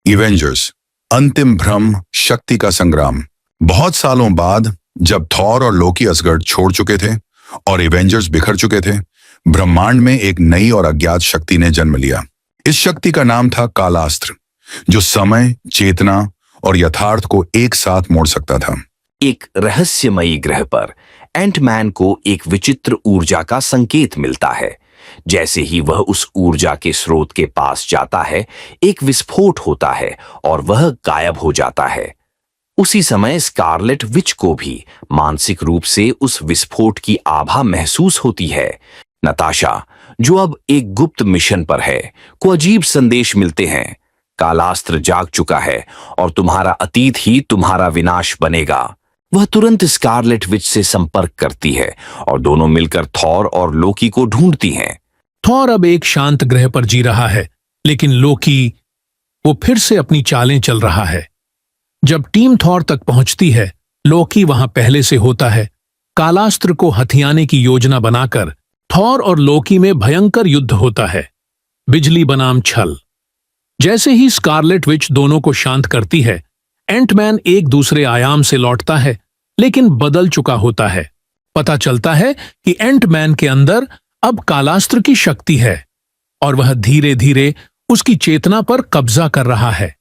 इवेंजर्स, अंतिम भ्रम, शक्ति का संग्राम। बहुत सालों बाद जब थॉर और लोकी असगर्ड छोड़ चुके थे और इवेंजर्स बिखर चुके थे, ब्रह्मांड में एक नई और अज्ञात शक्ति ने जन्म लिया। इस शक्ति का नाम था कालास्त्र, जो समय, चेतना और यथार्थ को एक साथ मोड़ सकता था। एक रहस्यमयी ग्रह पर एंटमैन को एक विचित्र ऊर्जा का संकेत मिलता है। जैसे ही वह उस ऊर्जा के स्रोत के पास जाता है, एक विस्फोट होता है और वह गायब हो जाता है। उसी समय स्कारलेट विच को भी मानसिक रूप से उस विस्फोट की आभा महसूस होती है। नताशा, जो अब एक गुप्त मिशन पर है, को अजीब संदेश मिलते हैं। कालास्त्र जाग चुका है और तुम्हारा अतीत ही तुम्हारा विनाश बनेगा। वह तुरंत स्कारलेट विच से संपर्क करती है और दोनों मिलकर थॉर और लोकी को ढूंढती हैं। थॉर अब एक शांत ग्रह पर जी रहा है, लेकिन लोकी, वो फिर से अपनी चालें चल रहा है। जब टीम थॉर तक पहुंचती है, लोकी वहां पहले से होता है। कालास्त्र को हथियाने की योजना बनाकर थॉर और लोकी में भयंकर युद्ध होता है, बिजली बनाम छल। जैसे ही स्कारलेट विच दोनों को शांत करती है, एंटमैन एक दूसरे आयाम से लौटता है, लेकिन बदल चुका होता है। पता चलता है कि एंटमैन के अंदर अब कालास्त्र की शक्ति है और वह धीरे धीरे उसकी चेतना पर कब्जा कर रहा है।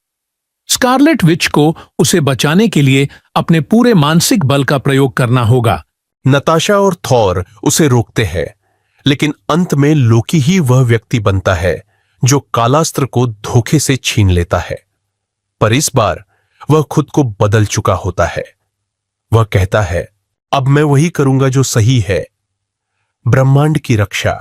स्कारलेट विच को उसे बचाने के लिए अपने पूरे मानसिक बल का प्रयोग करना होगा। नताशा और थॉर उसे रोकते हैं, लेकिन अंत में लोकी ही वह व्यक्ति बनता है जो कालास्त्र को धोखे से छीन लेता है। पर इस बार वह खुद को बदल चुका होता है। वह कहता है, अब मैं वही करूंगा जो सही है, ब्रह्मांड की रक्षा।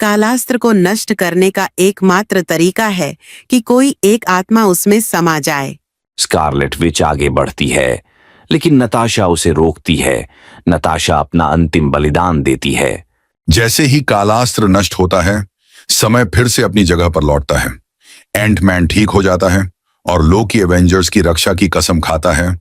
कालास्त्र को नष्ट करने का एकमात्र तरीका है कि कोई एक आत्मा उसमें समा जाए। स्कारलेट विच आगे बढ़ती है, लेकिन नताशा उसे रोकती है। नताशा अपना अंतिम बलिदान देती है। जैसे ही कालास्त्र नष्ट होता है, समय फिर से अपनी जगह पर लौटता है। एंटमैन ठीक हो जाता है और लोकी एवेंजर्स की रक्षा की कसम खाता है